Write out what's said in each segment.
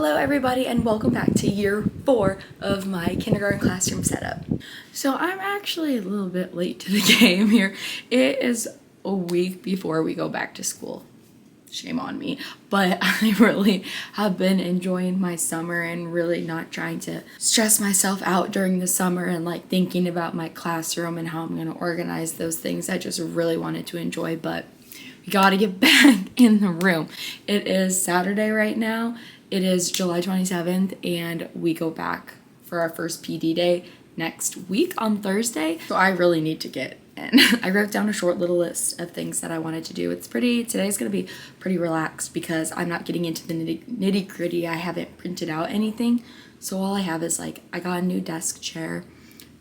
Hello everybody and welcome back to year 4 of my kindergarten classroom setup. So I'm actually a little bit late to the game here. It is a week before we go back to school. Shame on me, but I really have been enjoying my summer and really not trying to stress myself out during the summer and like thinking about my classroom and how I'm going to organize those things. I just really wanted to enjoy, but we got to get back in the room. It is Saturday right now. It is July 27th and we go back for our first PD day next week on Thursday. So I really need to get in. I wrote down a short little list of things that I wanted to do. Today's gonna be pretty relaxed because I'm not getting into the nitty gritty. I haven't printed out anything. So all I have is like, I got a new desk chair.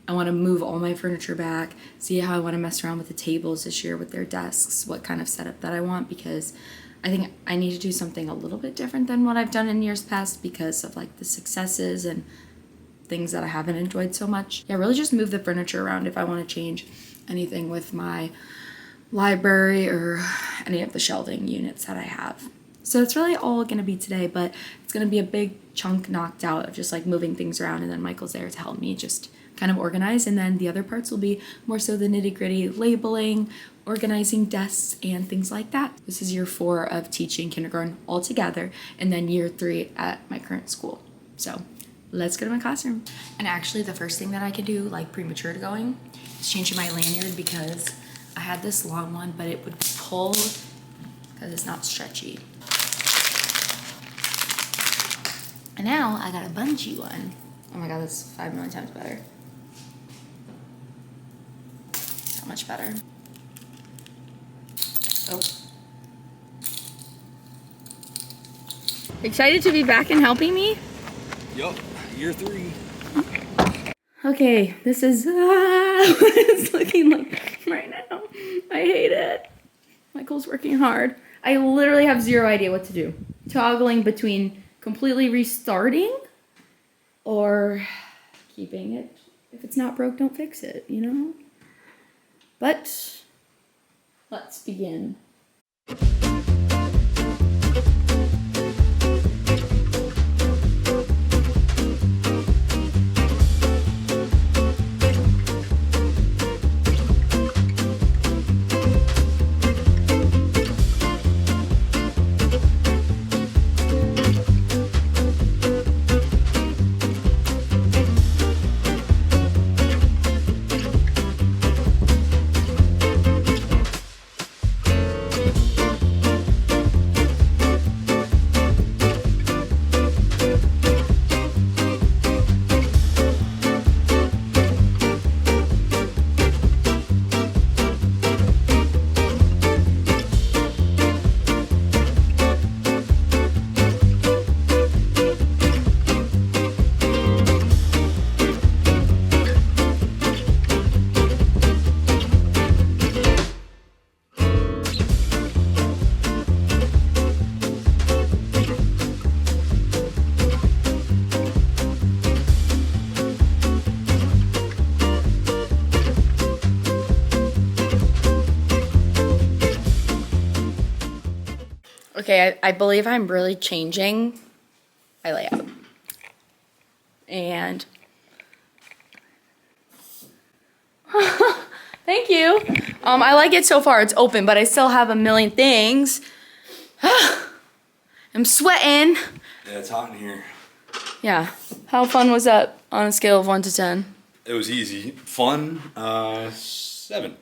I want to move all my furniture back, see how I want to mess around with the tables this year with their desks, what kind of setup that I want, because I think I need to do something a little bit different than what I've done in years past because of like the successes and things that I haven't enjoyed so much. Yeah, really just move the furniture around if I want to change anything with my library or any of the shelving units that I have. So it's really all going to be today, but it's going to be a big chunk knocked out of just like moving things around, and then Michael's there to help me just kind of organize, and then the other parts will be more so the nitty-gritty labeling, organizing desks, and things like that. This is year 4 of teaching kindergarten all together, and then year 3 at my current school. So let's go to my classroom. And actually the first thing that I can do, like premature to going, is changing my lanyard because I had this long one, but it would pull because it's not stretchy. And now I got a bungee one. Oh my God, that's 5 million times better. So much better. Oh. Excited to be back and helping me? Yup, year 3. Okay, this is what it's looking like right now. I hate it. Michael's working hard. I literally have zero idea what to do. Toggling between completely restarting or keeping it. If it's not broke, don't fix it, you know? But let's begin. Okay, I believe I'm really changing my layout. And thank you. I like it so far. It's open, but I still have a million things. I'm sweating. Yeah, it's hot in here. Yeah. How fun was that on a scale of 1 to 10? It was easy. Fun, 7.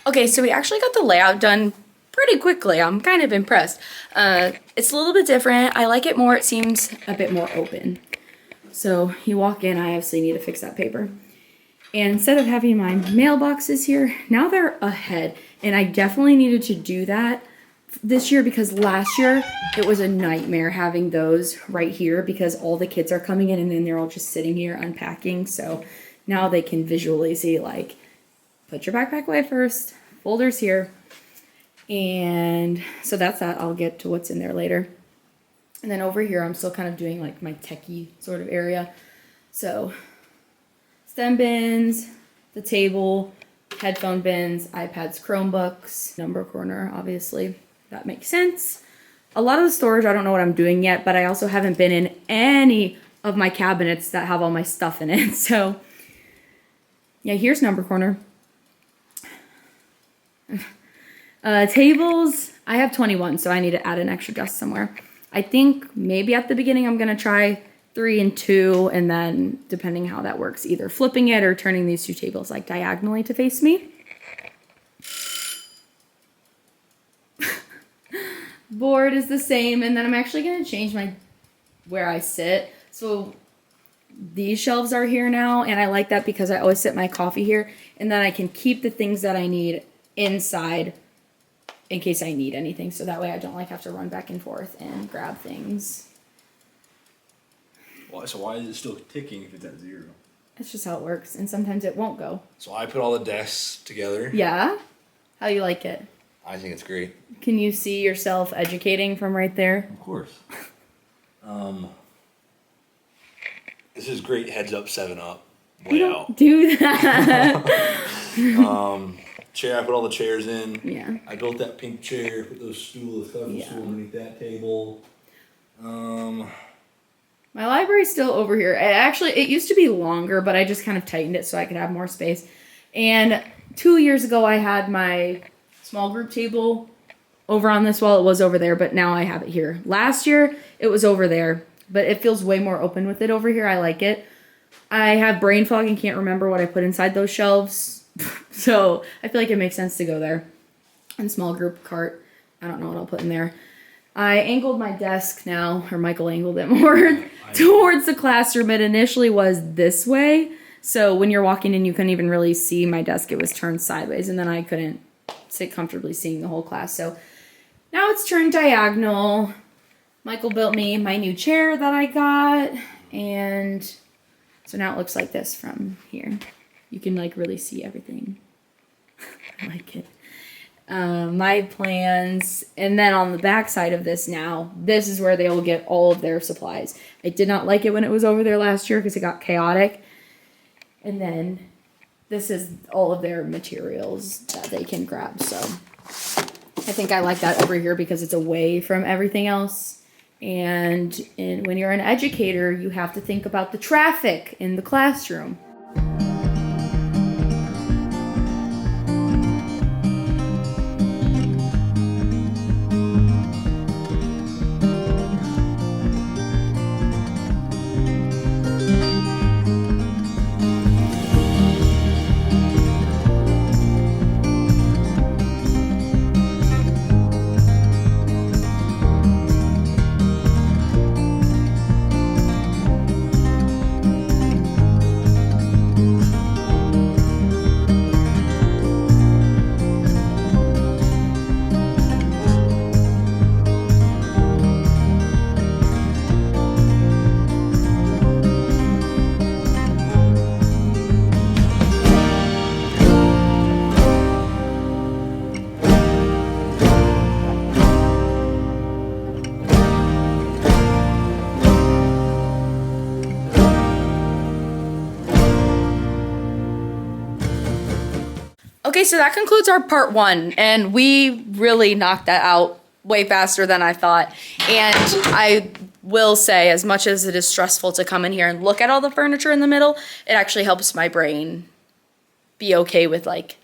Okay, so we actually got the layout done pretty quickly. I'm kind of impressed. It's a little bit different. I like it more. It seems a bit more open. So you walk in, I obviously need to fix that paper. And instead of having my mailboxes here, now they're ahead. And I definitely needed to do that this year because last year it was a nightmare having those right here because all the kids are coming in and then they're all just sitting here unpacking. So now they can visually see, like, put your backpack away first, folders here. And so that's that. I'll get to what's in there later. And then over here, I'm still kind of doing like my techie sort of area. So stem bins, the table, headphone bins, iPads, Chromebooks, number corner, obviously. That makes sense. A lot of the storage, I don't know what I'm doing yet, but I also haven't been in any of my cabinets that have all my stuff in it. So yeah, here's number corner. Tables, I have 21, so I need to add an extra desk somewhere. I think maybe at the beginning I'm going to try 3 and 2, and then depending how that works, either flipping it or turning these 2 tables like diagonally to face me. Board is the same, and then I'm actually going to change my where I sit. So these shelves are here now, and I like that because I always sit my coffee here, and then I can keep the things that I need inside in case I need anything, so that way I don't like have to run back and forth and grab things. Well, so why is it still ticking if it's at 0? That's just how it works, and sometimes it won't go. So I put all the desks together. Yeah? How you like it? I think it's great. Can you see yourself educating from right there? Of course. This is great heads up 7-Up layout. Do that. Chair, I put all the chairs in. Yeah. I built that pink chair, put those stool underneath that table. My library's still over here. It used to be longer, but I just kind of tightened it so I could have more space. And 2 years ago, I had my small group table over on this wall. It was over there, but now I have it here. Last year, it was over there, but it feels way more open with it over here. I like it. I have brain fog and can't remember what I put inside those shelves. So I feel like it makes sense to go there. And small group cart. I don't know what I'll put in there. I angled my desk now, or Michael angled it more towards the classroom. It initially was this way. So when you're walking in, you couldn't even really see my desk. It was turned sideways, and then I couldn't sit comfortably seeing the whole class. So now it's turned diagonal. Michael built me my new chair that I got. And so now it looks like this from here. You can like really see everything. I like it. My plans, and then on the back side of this now, this is where they will get all of their supplies. I did not like it when it was over there last year because it got chaotic. And then this is all of their materials that they can grab. So I think I like that over here because it's away from everything else. And when you're an educator, you have to think about the traffic in the classroom. Okay, so that concludes our part 1, and we really knocked that out way faster than I thought. And I will say, as much as it is stressful to come in here and look at all the furniture in the middle, it actually helps my brain be okay with like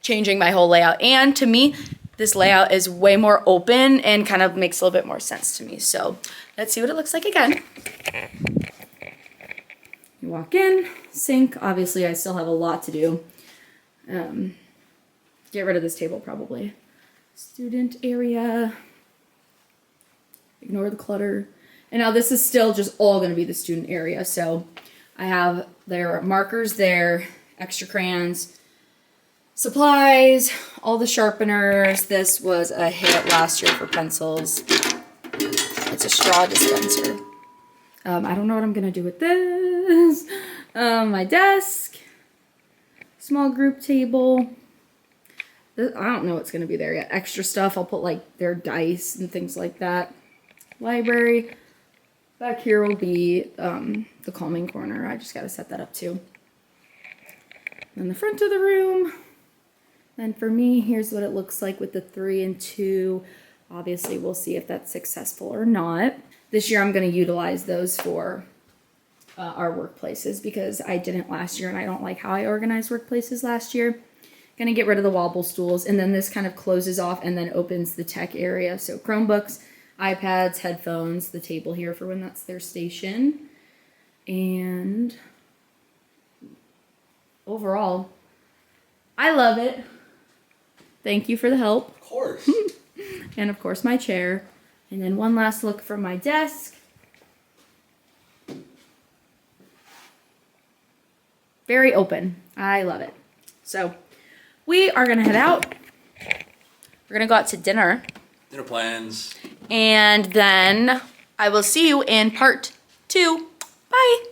changing my whole layout. And to me, this layout is way more open and kind of makes a little bit more sense to me. So let's see what it looks like again. You walk in, sink. Obviously, I still have a lot to do. get rid of this table probably. Student area. Ignore the clutter. And now this is still just all going to be the student area. So I have their markers there, extra crayons, supplies, all the sharpeners. This was a hit last year for pencils. It's a straw dispenser. I don't know what I'm going to do with this. My desk. Small group table. I don't know what's going to be there yet. Extra stuff. I'll put like their dice and things like that. Library. Back here will be the calming corner. I just got to set that up too. Then the front of the room. Then for me, here's what it looks like with the 3 and 2. Obviously, we'll see if that's successful or not. This year, I'm going to utilize those for our workplaces because I didn't last year and I don't like how I organized workplaces last year. Going to get rid of the wobble stools, and then this kind of closes off and then opens the tech area. So Chromebooks, iPads, headphones, the table here for when that's their station. And overall, I love it. Thank you for the help. Of course. And of course my chair. And then one last look from my desk. Very open. I love it. So we are going to head out. We're going to go out to dinner. Dinner plans. And then I will see you in part 2. Bye.